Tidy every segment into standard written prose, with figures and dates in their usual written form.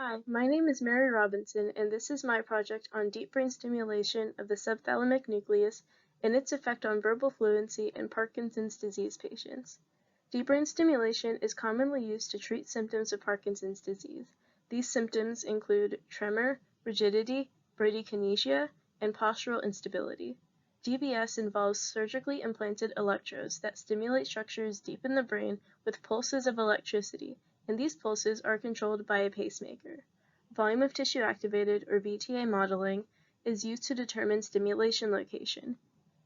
Hi, my name is Mary Robinson, and this is my project on deep brain stimulation of the subthalamic nucleus and its effect on verbal fluency in Parkinson's disease patients. Deep brain stimulation is commonly used to treat symptoms of Parkinson's disease. These symptoms include tremor, rigidity, bradykinesia, and postural instability. DBS involves surgically implanted electrodes that stimulate structures deep in the brain with pulses of electricity, and these pulses are controlled by a pacemaker. Volume of tissue activated, or VTA modeling, is used to determine stimulation location.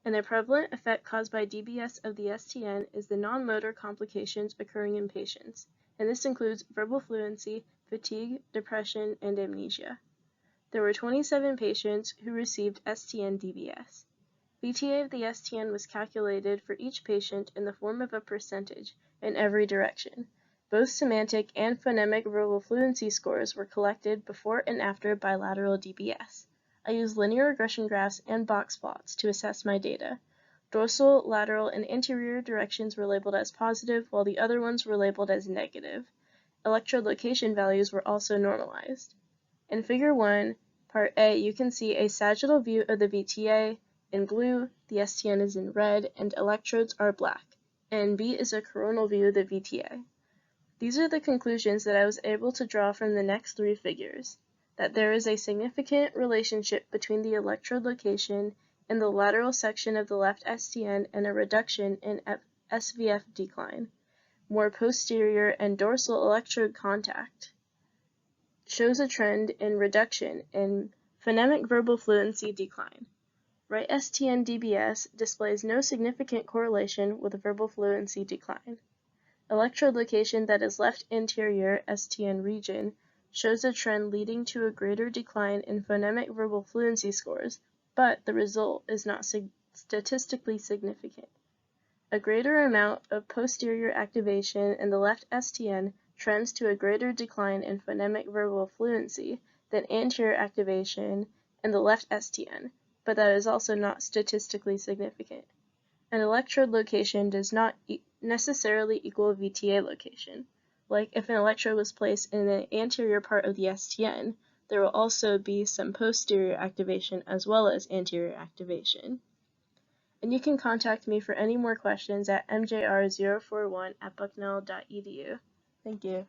And a prevalent effect caused by DBS of the STN is the non-motor complications occurring in patients, and this includes verbal fluency, fatigue, depression, and amnesia. There were 27 patients who received STN DBS. VTA of the STN was calculated for each patient in the form of a percentage in every direction. Both semantic and phonemic verbal fluency scores were collected before and after bilateral DBS. I used linear regression graphs and box plots to assess my data. Dorsal, lateral, and anterior directions were labeled as positive, while the other ones were labeled as negative. Electrode location values were also normalized. In Figure 1, Part A, you can see a sagittal view of the VTA. In blue, the STN is in red, and electrodes are black. And B is a coronal view of the VTA. These are the conclusions that I was able to draw from the next three figures: that there is a significant relationship between the electrode location in the lateral section of the left STN and a reduction in SVF decline. More posterior and dorsal electrode contact shows a trend in reduction in phonemic verbal fluency decline. Right STN DBS displays no significant correlation with verbal fluency decline. Electrode location that is left anterior STN region shows a trend leading to a greater decline in phonemic verbal fluency scores, but the result is not statistically significant. A greater amount of posterior activation in the left STN trends to a greater decline in phonemic verbal fluency than anterior activation in the left STN, but that is also not statistically significant. An electrode location does not necessarily equal VTA location. Like if an electrode was placed in the anterior part of the STN, there will also be some posterior activation as well as anterior activation. And you can contact me for any more questions at mjr041@bucknell.edu. Thank you.